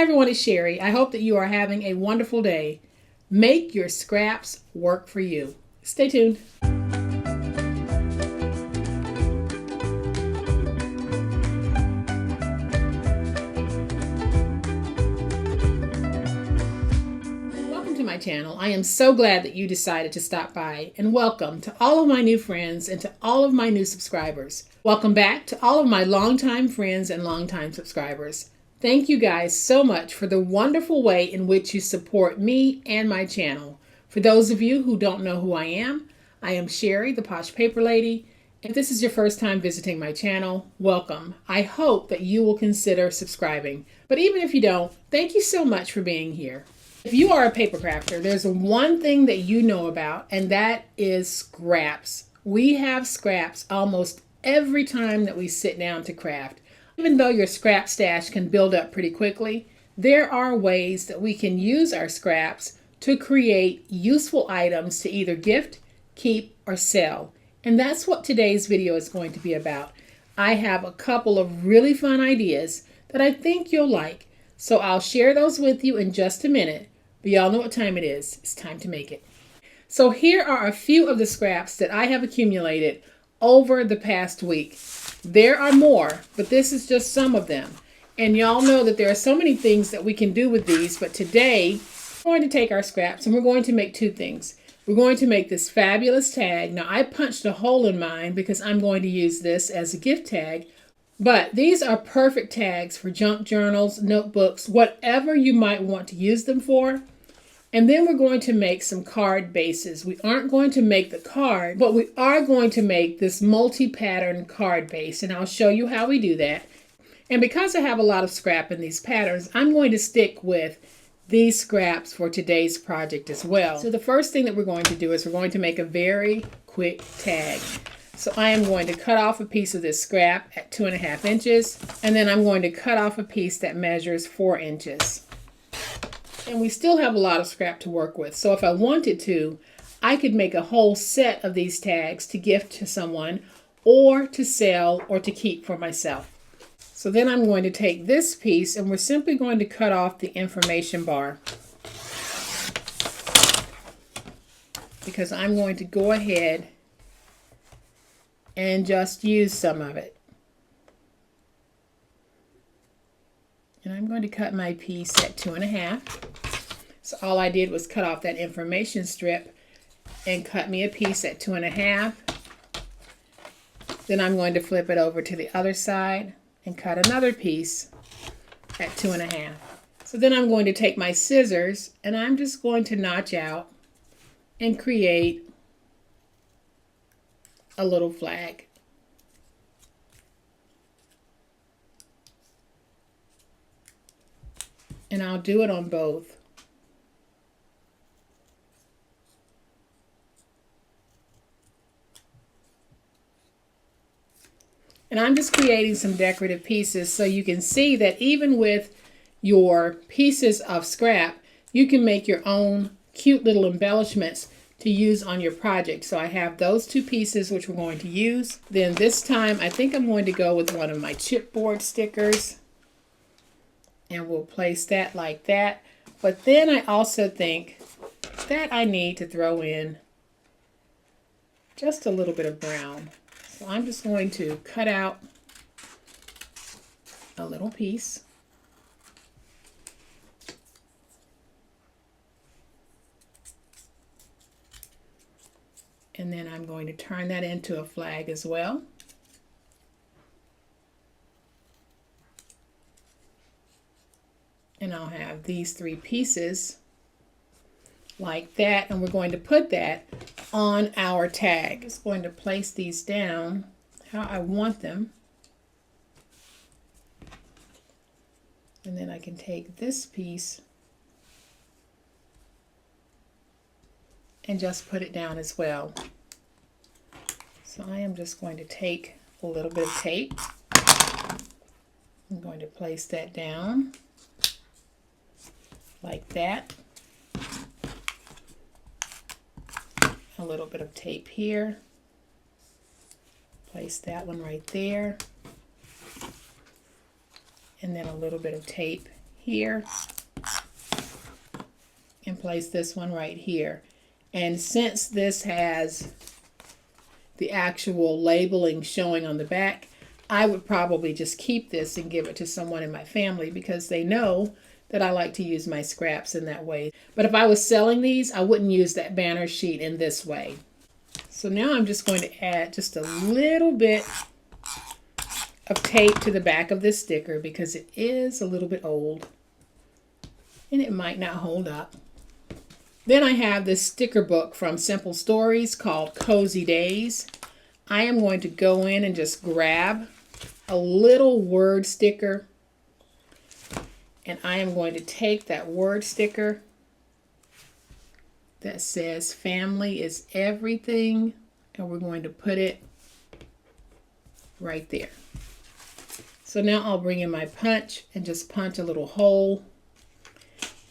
everyone, it's Sherry. I hope that you are having a wonderful day. Make your scraps work for you. Stay tuned. Welcome to my channel. I am so glad that you decided to stop by, and welcome to all of my new friends and to all of my new subscribers. Welcome back to all of my longtime friends and longtime subscribers. Thank you guys so much for the wonderful way in which you support me and my channel. For those of you who don't know who I am Sherry, the Posh Paper Lady. If this is your first time visiting my channel, welcome. I hope that you will consider subscribing. But even if you don't, thank you so much for being here. If you are a paper crafter, there's one thing that you know about, and that is scraps. We have scraps almost every time that we sit down to craft. Even though your scrap stash can build up pretty quickly, there are ways that we can use our scraps to create useful items to either gift, keep, or sell. And that's what today's video is going to be about. I have a couple of really fun ideas that I think you'll like. So I'll share those with you in just a minute. But y'all know what time it is. It's time to make it. So here are a few of the scraps that I have accumulated over the past week. There are more, but this is just some of them. And y'all know that there are so many things that we can do with these, but today we're going to take our scraps and we're going to make two things. We're going to make this fabulous tag. Now I punched a hole in mine because I'm going to use this as a gift tag, but these are perfect tags for junk journals, notebooks, whatever you might want to use them for. And then we're going to make some card bases. We aren't going to make the card, but we are going to make this multi-pattern card base, and I'll show you how we do that. And because I have a lot of scrap in these patterns, I'm going to stick with these scraps for today's project as well. So the first thing that we're going to do is we're going to make a very quick tag. So I am going to cut off a piece of this scrap at 2.5 inches, and then I'm going to cut off a piece that measures 4 inches. And we still have a lot of scrap to work with. So if I wanted to, I could make a whole set of these tags to gift to someone, or to sell, or to keep for myself. So then I'm going to take this piece and we're simply going to cut off the information bar, because I'm going to go ahead and just use some of it. And I'm going to cut my piece at 2.5. So all I did was cut off that information strip and cut me a piece at 2.5. Then I'm going to flip it over to the other side and cut another piece at 2.5. So then I'm going to take my scissors and I'm just going to notch out and create a little flag. And I'll do it on both. And I'm just creating some decorative pieces so you can see that even with your pieces of scrap, you can make your own cute little embellishments to use on your project. So I have those two pieces which we're going to use. Then this time I think I'm going to go with one of my chipboard stickers. And we'll place that like that. But then I also think that I need to throw in just a little bit of brown. So I'm just going to cut out a little piece. And then I'm going to turn that into a flag as well. And I'll have these 3 pieces like that, and we're going to put that on our tag. Just going to place these down how I want them. And then I can take this piece and just put it down as well. So I am just going to take a little bit of tape. I'm going to place that down like that. A little bit of tape here. Place that one right there. And then a little bit of tape here and place this one right here. And since this has the actual labeling showing on the back, I would probably just keep this and give it to someone in my family because they know that I like to use my scraps in that way. But if I was selling these, I wouldn't use that banner sheet in this way. So now I'm just going to add just a little bit of tape to the back of this sticker because it is a little bit old and it might not hold up. Then I have this sticker book from Simple Stories called Cozy Days. I am going to go in and just grab a little word sticker, and I am going to take that word sticker that says family is everything, and we're going to put it right there. So now I'll bring in my punch and just punch a little hole.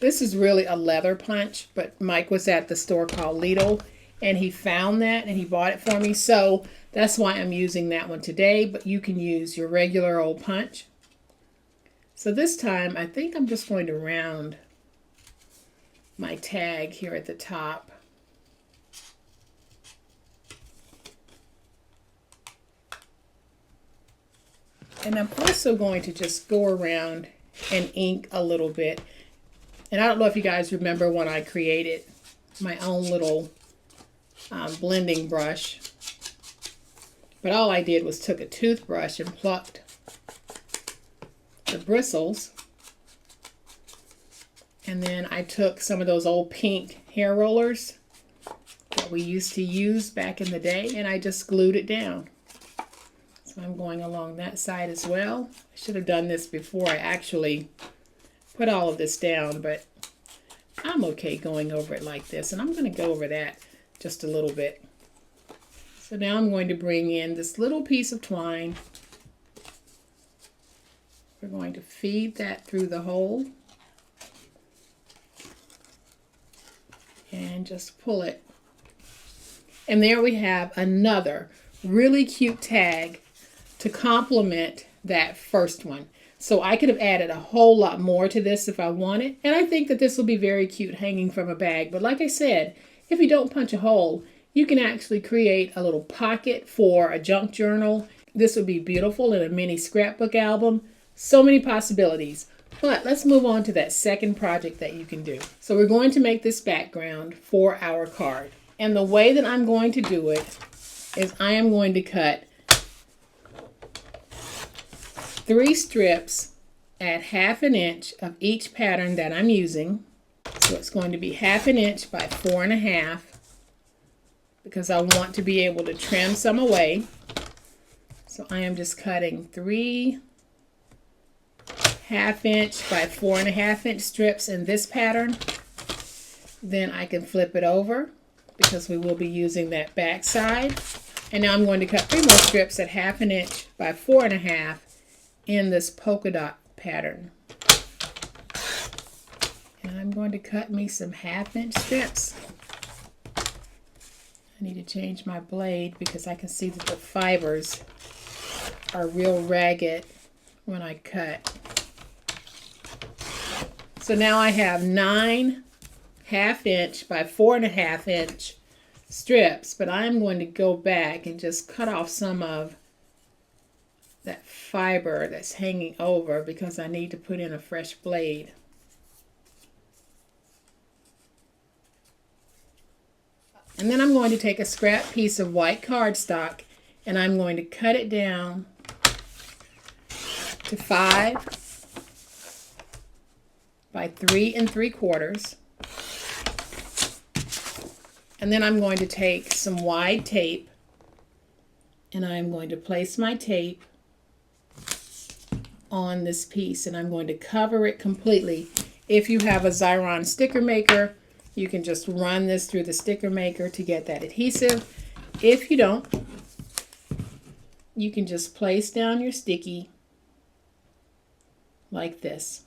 This is really a leather punch, but Mike was at the store called Lidl and he found that and he bought it for me. So that's why I'm using that one today, but you can use your regular old punch. So this time I think I'm just going to round my tag here at the top. And I'm also going to just go around and ink a little bit. And I don't know if you guys remember when I created my own little blending brush. But all I did was took a toothbrush and plucked the bristles. And then I took some of those old pink hair rollers that we used to use back in the day, and I just glued it down. So I'm going along that side as well. I should have done this before I actually put all of this down, but I'm okay going over it like this, and I'm going to go over that just a little bit. So now I'm going to bring in this little piece of twine. We're going to feed that through the hole and just pull it. And there we have another really cute tag to complement that first one. So I could have added a whole lot more to this if I wanted. And I think that this will be very cute hanging from a bag. But like I said, if you don't punch a hole, you can actually create a little pocket for a junk journal. This would be beautiful in a mini scrapbook album. So many possibilities. But let's move on to that second project that you can do. So we're going to make this background for our card. And the way that I'm going to do it is I am going to cut 3 strips at 1/2 inch of each pattern that I'm using. So it's going to be 1/2 inch by 4.5 because I want to be able to trim some away. So I am just cutting 3 1/2 inch by 4.5 inch strips in this pattern. Then I can flip it over because we will be using that back side. And now I'm going to cut 3 more strips at 1/2 inch by 4.5 in this polka dot pattern. And I'm going to cut me some 1/2 inch strips. I need to change my blade because I can see that the fibers are real ragged when I cut. So now I have 9 1/2 inch by 4.5 inch strips, but I'm going to go back and just cut off some of that fiber that's hanging over because I need to put in a fresh blade. And then I'm going to take a scrap piece of white cardstock and I'm going to cut it down to 5 by 3 3/4. And then I'm going to take some wide tape and I'm going to place my tape on this piece and I'm going to cover it completely. If you have a Xyron sticker maker, you can just run this through the sticker maker to get that adhesive. If you don't, you can just place down your sticky like this.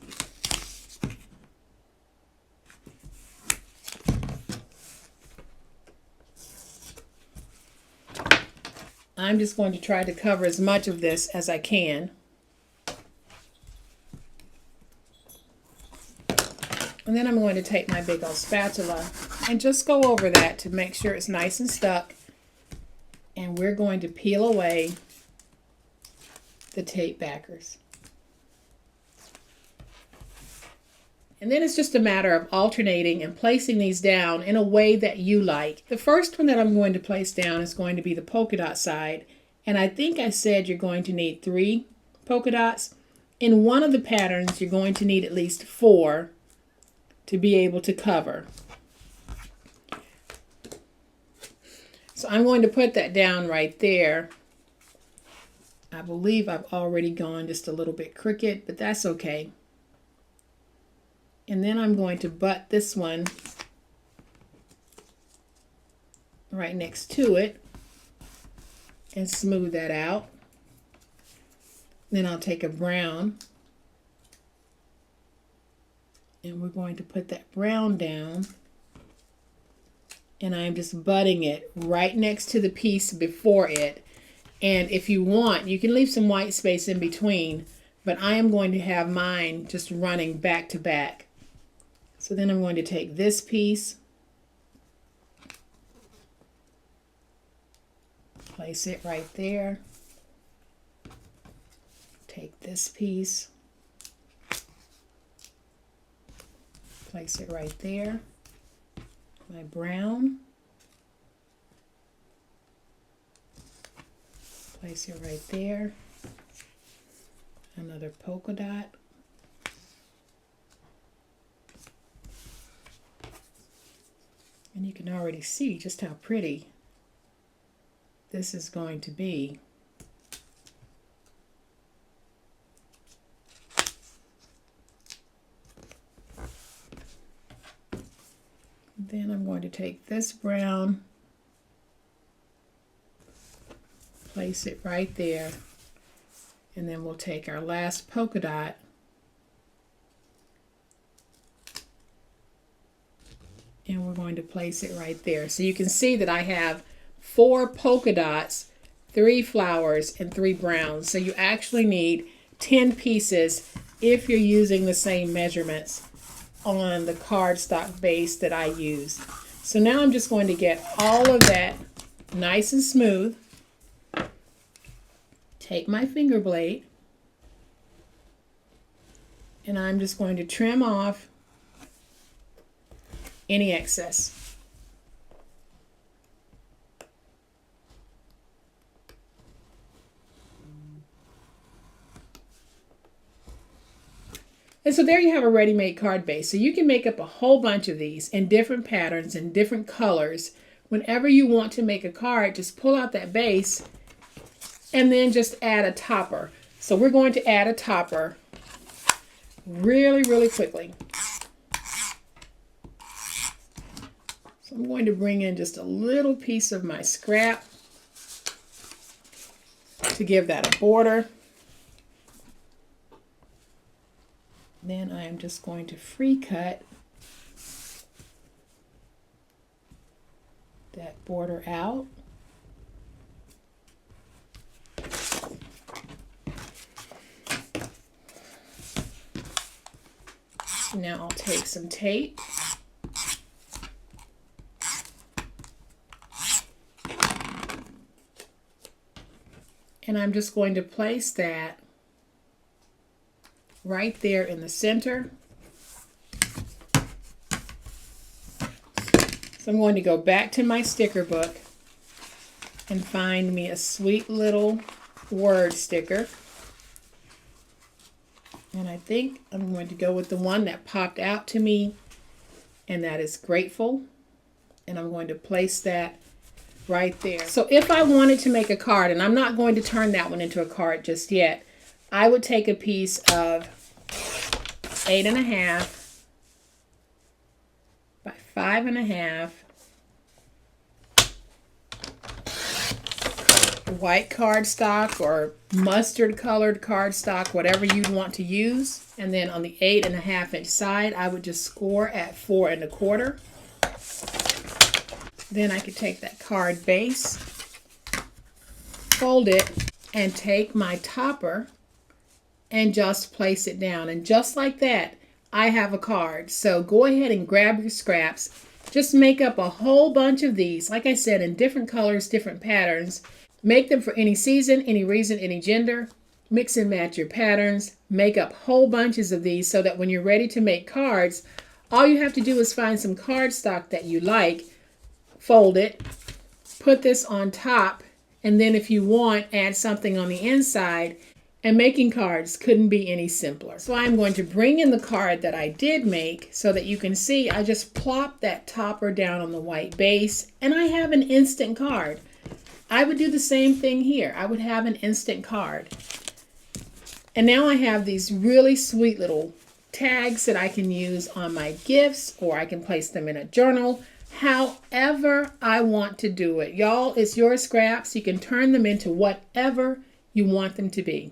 I'm just going to try to cover as much of this as I can. And then I'm going to take my big old spatula and just go over that to make sure it's nice and stuck. And we're going to peel away the tape backers. And then it's just a matter of alternating and placing these down in a way that you like. The first one that I'm going to place down is going to be the polka dot side. And I think I said you're going to need 3 polka dots. In one of the patterns, you're going to need at least 4 to be able to cover. So I'm going to put that down right there. I believe I've already gone just a little bit crooked, but that's okay. And then I'm going to butt this one right next to it and smooth that out. Then I'll take a brown and we're going to put that brown down, and I'm just butting it right next to the piece before it. And if you want, you can leave some white space in between, but I am going to have mine just running back to back. So then I'm going to take this piece, place it right there, take this piece, place it right there, my brown, place it right there, another polka dot, and you can already see just how pretty this is going to be. Then I'm going to take this brown, place it right there, and then we'll take our last polka dot and we're going to place it right there. So you can see that I have 4 polka dots, 3 flowers, and 3 browns. So you actually need 10 pieces if you're using the same measurements on the cardstock base that I used. So now I'm just going to get all of that nice and smooth. Take my finger blade and I'm just going to trim off any excess. And so there you have a ready-made card base. So you can make up a whole bunch of these in different patterns and different colors. Whenever you want to make a card, just pull out that base and then just add a topper. So we're going to add a topper really, really quickly. So I'm going to bring in just a little piece of my scrap to give that a border. Then I am just going to free cut that border out. Now I'll take some tape and I'm just going to place that right there in the center. So I'm going to go back to my sticker book and find me a sweet little word sticker. And I think I'm going to go with the one that popped out to me, and that is grateful. And I'm going to place that right there. So if I wanted to make a card, and I'm not going to turn that one into a card just yet, I would take a piece of 8.5 by 5.5 white cardstock or mustard colored cardstock, whatever you'd want to use. And then on the 8.5 inch side, I would just score at 4.25. Then I could take that card base, fold it, and take my topper and just place it down. And just like that, I have a card. So go ahead and grab your scraps. Just make up a whole bunch of these, like I said, in different colors, different patterns. Make them for any season, any reason, any gender. Mix and match your patterns. Make up whole bunches of these so that when you're ready to make cards, all you have to do is find some cardstock that you like, fold it, put this on top, and then if you want, add something on the inside. And making cards couldn't be any simpler. So I'm going to bring in the card that I did make so that you can see I just plop that topper down on the white base and I have an instant card. I would do the same thing here. I would have an instant card. And now I have these really sweet little tags that I can use on my gifts, or I can place them in a journal. However I want to do it. Y'all, it's your scraps. You can turn them into whatever you want them to be.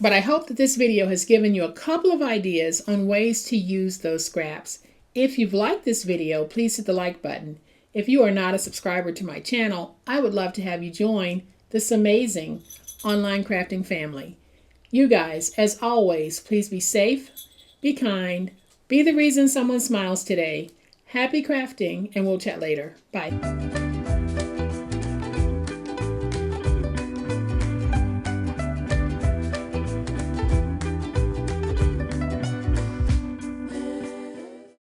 But I hope that this video has given you a couple of ideas on ways to use those scraps. If you've liked this video, please hit the like button. If you are not a subscriber to my channel, I would love to have you join this amazing online crafting family. You guys, as always, please be safe, be kind, be the reason someone smiles today. Happy crafting, and we'll chat later. Bye.